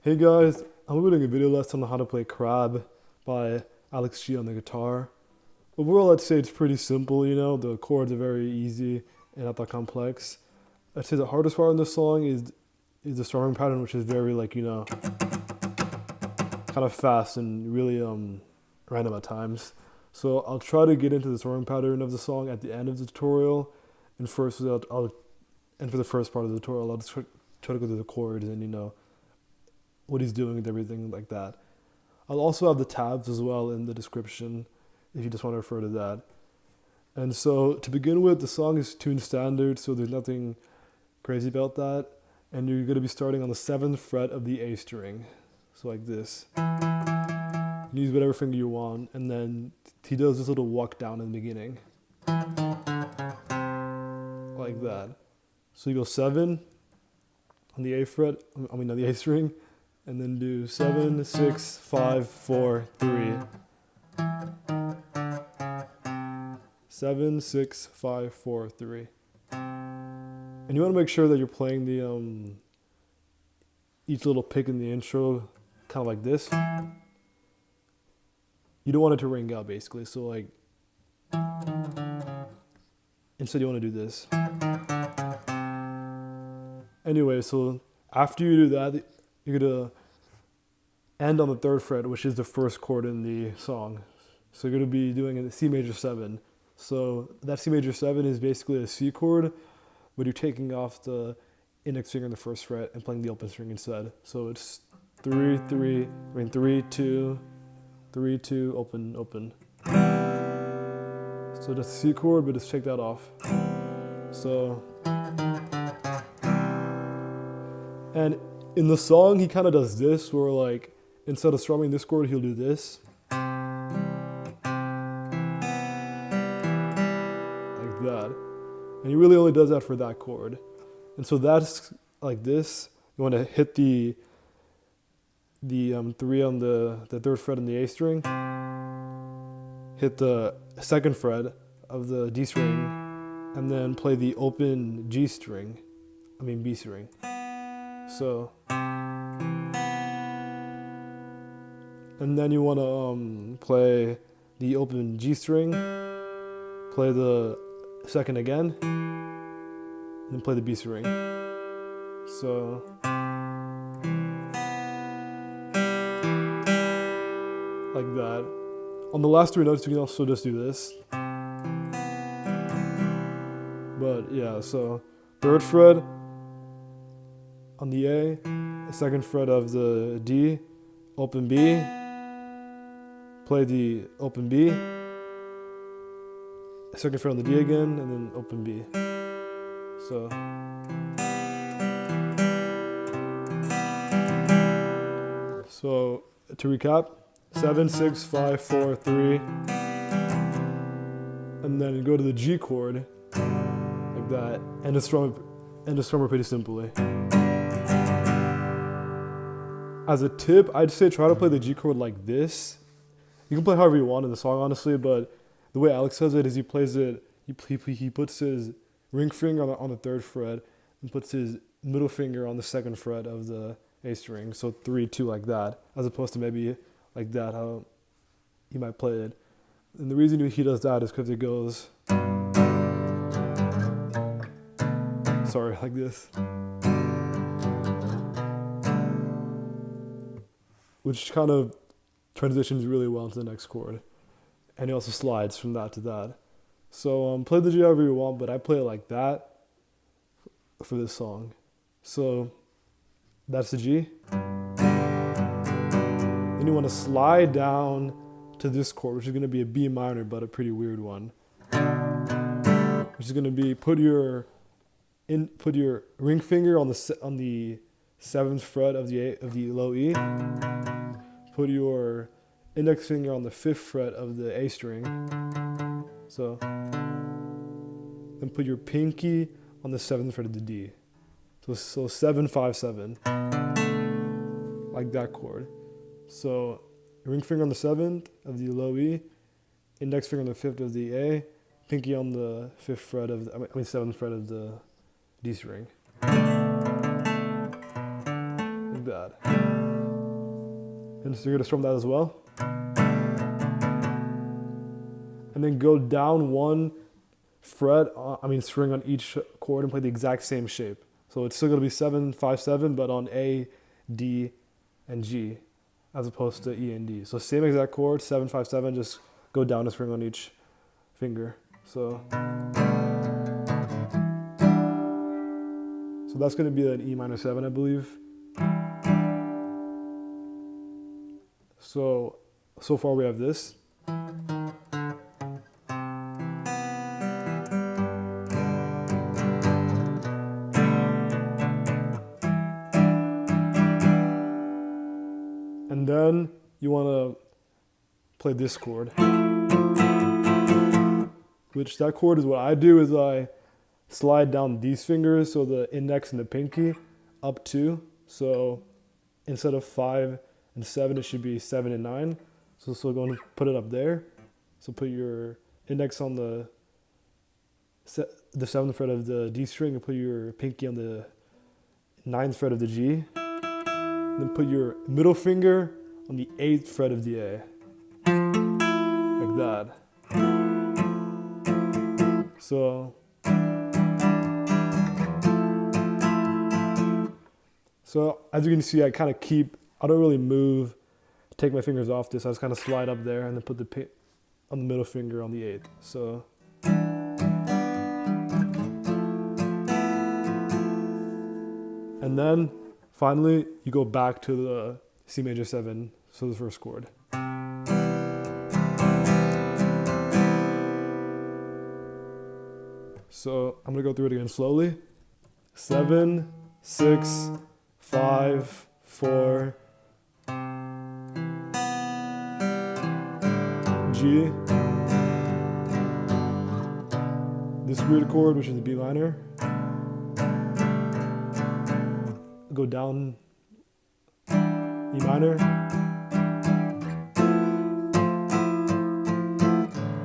Hey guys, I'm doing a video lesson on how to play Crab by Alex G on the guitar. Overall, I'd say it's pretty simple, the chords are very easy and not that complex. I'd say the hardest part in this song is the strumming pattern, which is very kind of fast and really random at times. So I'll try to get into the strumming pattern of the song at the end of the tutorial, and for the first part of the tutorial, I'll just try to go through the chords and what he's doing and everything like that. I'll also have the tabs as well in the description if you just want to refer to that. And so to begin with, the song is tuned standard, so there's nothing crazy about that. And you're going to be starting on the 7th fret of the A string. So like this. You use whatever finger you want, and then he does this little walk down in the beginning. Like that. So you go 7 on the A fret, on the A string, and then do 7, 6, 5, 4, 3. 7, 6, 5, 4, 3. And you want to make sure that you're playing the each little pick in the intro kind of like this. You don't want it to ring out basically, so instead you want to do this. Anyway, so after you do that, you're going to end on the 3rd fret, which is the first chord in the song. So you're going to be doing a C major 7. So that C major 7 is basically a C chord, but you're taking off the index finger on the 1st fret and playing the open string instead. So it's 3, 2, 3, 2, open, open. So that's a C chord, but just take that off. So, and in the song, he kind of does this, where instead of strumming this chord, he'll do this. Like that. And he really only does that for that chord. And so that's like this. You want to hit the 3 on the 3rd fret on the A string. Hit the 2nd fret of the D string, and then play the open B string. So, and then you want to play the open G string, play the 2nd again, and then play the B string. So, like that. On the last 3 notes, you can also just do this. But yeah, so 3rd fret on the A, 2nd fret of the D, open B, play the open B, 2nd fret on the D again, and then open B. So, to recap, 7, 6, 5, 4, 3, and then go to the G chord, like that, and the strum pretty simply. As a tip, I'd say try to play the G chord like this. You can play however you want in the song, honestly, but the way Alex does it is he plays it, he puts his ring finger on the 3rd fret and puts his middle finger on the 2nd fret of the A string, so 3, 2 like that, as opposed to maybe like that, how he might play it. And the reason he does that is because it goes, like this. Which kind of transitions really well into the next chord. And it also slides from that to that. So play the G however you want, but I play it like that for this song. So that's the G. Then you want to slide down to this chord, which is going to be a B minor, but a pretty weird one. Which is going to be put your ring finger on the 7th fret of the low E. Put your index finger on the 5th fret of the A string. So, then put your pinky on the 7th fret of the D. So 7, 5, 7. Like that chord. So, ring finger on the 7th of the low E, index finger on the 5th of the A, pinky on the 5th fret of 7th fret of the D string. Like that. And so you're gonna strum that as well. And then go down one string on each chord and play the exact same shape. So it's still gonna be 7, 5, 7, but on A, D, and G, as opposed to E and D. So same exact chord, 7, 5, 7, just go down a string on each finger. So that's gonna be an E minor 7, I believe. So far we have this. And then you want to play this chord, which that chord is what I do is I slide down these fingers, so the index and the pinky, up 2. So instead of 5 and 7, it should be 7 and 9. So go and put it up there. So put your index on the 7th fret of the D string and put your pinky on the 9th fret of the G. Then put your middle finger on the 8th fret of the A. Like that. So as you can see, I don't really move, take my fingers off this. I just kind of slide up there and then put the on the middle finger on the 8th. So. And then finally, you go back to the C major 7, so the first chord. So I'm gonna go through it again slowly. 7, 6, 5, 4, G, this weird chord, which is the B minor, go down E minor,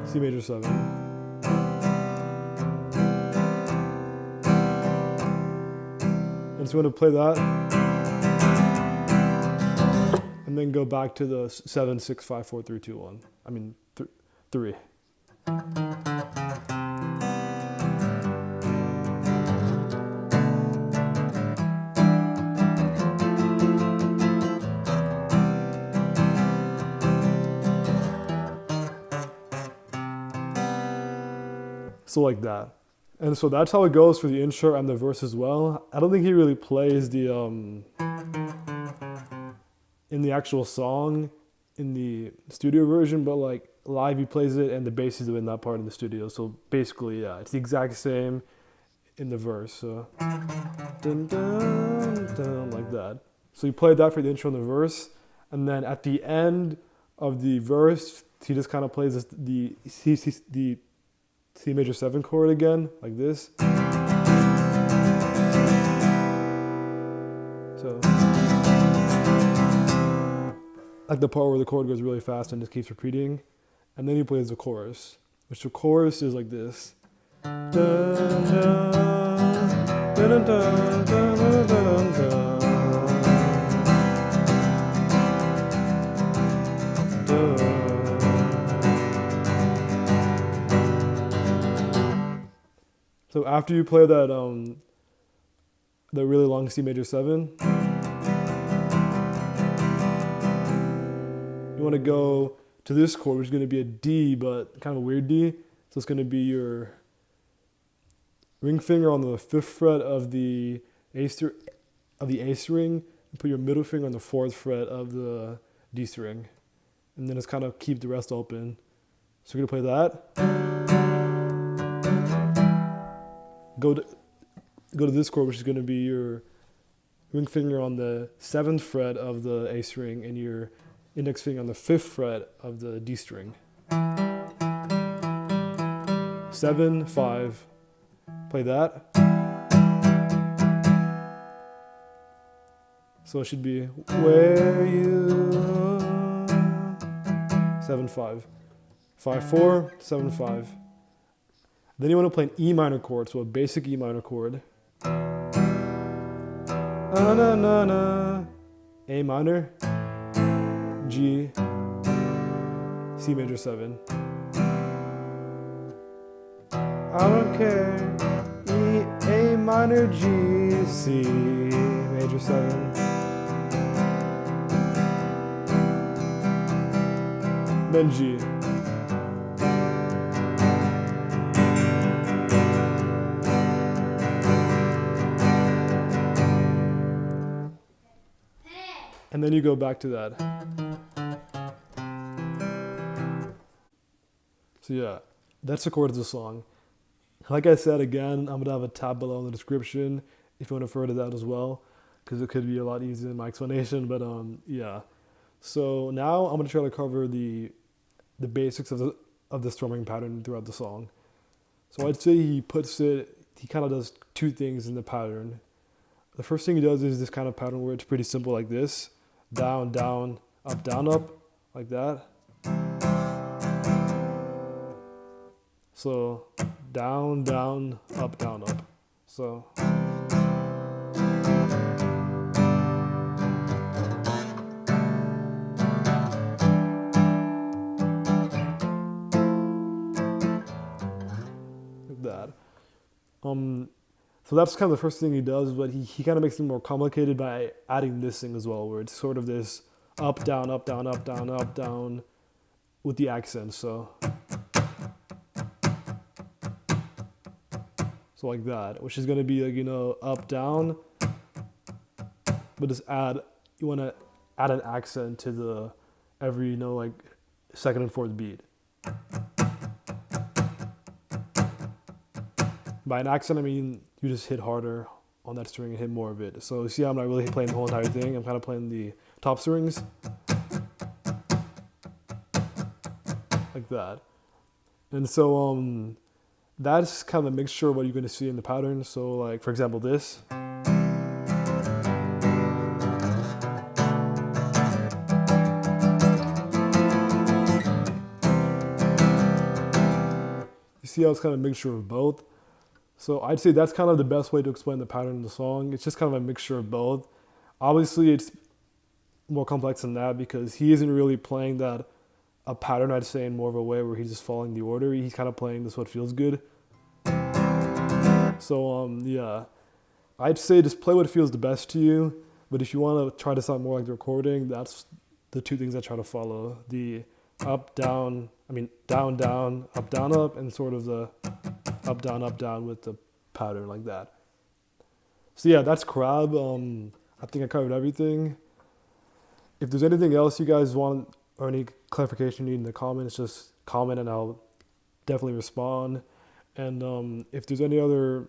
C major 7. And so I'm going to play that, and then go back to the 7, 6, 5, 4, 3, 2, 1. 3. So like that. And so that's how it goes for the intro and the verse as well. I don't think he really plays the in the actual song in the studio version, but like live he plays it and the bass is in that part in the studio. So basically, yeah, it's the exact same in the verse. So dun, dun, dun, like that. So he played that for the intro and the verse, and then at the end of the verse, he just kind of plays the C major 7 chord again, like this. So, like the part where the chord goes really fast and just keeps repeating. And then he plays the chorus, which the chorus is like this. Dun, dun, dun, dun, dun, dun, dun, dun. So after you play that the really long C major 7, you want to go to this chord, which is going to be a D, but kind of a weird D. So it's going to be your ring finger on the 5th fret of the A string, and put your middle finger on the 4th fret of the D string, and then just kind of keep the rest open. So we're going to play that. Go to this chord, which is going to be your ring finger on the 7th fret of the A string and your index finger on the 5th fret of the D string. 7, 5, play that. So it should be where you 7, 5, 5, 4, 7, 5. Then you want to play an E minor chord, so a basic E minor chord. Na, na, na, na. A minor. G, C major 7. I don't care. E, A minor, G, C major 7. Then G. And then you go back to that. So yeah, that's the chords of the song. Like I said, again, I'm gonna have a tab below in the description if you want to refer to that as well, because it could be a lot easier in my explanation. But yeah. So now I'm gonna try to cover the basics of the strumming pattern throughout the song. So I'd say he kind of does two things in the pattern. The first thing he does is this kind of pattern where it's pretty simple like this. Down, down, up, like that. So down, down, up. So like that. So that's kind of the first thing he does, but he kind of makes it more complicated by adding this thing as well, where it's sort of this up, down, with the accent. So like that, which is going to be like, you know, up, down, but just you want to add an accent to the every, you know, like second and fourth beat. By an accent, I mean you just hit harder on that string and hit more of it. So you see, I'm not really playing the whole entire thing. I'm kind of playing the top strings like that. And so that's kind of a mixture of what you're going to see in the pattern. So like, for example, this. You see how it's kind of a mixture of both. So I'd say that's kind of the best way to explain the pattern in the song. It's just kind of a mixture of both. Obviously, it's more complex than that because he isn't really playing a pattern, I'd say, in more of a way where he's just following the order. He's kind of playing this what feels good. So yeah, I'd say just play what feels the best to you. But if you want to try to sound more like the recording, that's the two things I try to follow: the up, down. Down, down, up, and sort of the up, down with the pattern like that. So yeah, that's Crab. I think I covered everything. If there's anything else you guys want or any clarification you need in the comments, just comment and I'll definitely respond. And if there's any other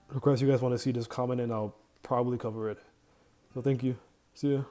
requests you guys want to see, just comment and I'll probably cover it. So thank you. See ya.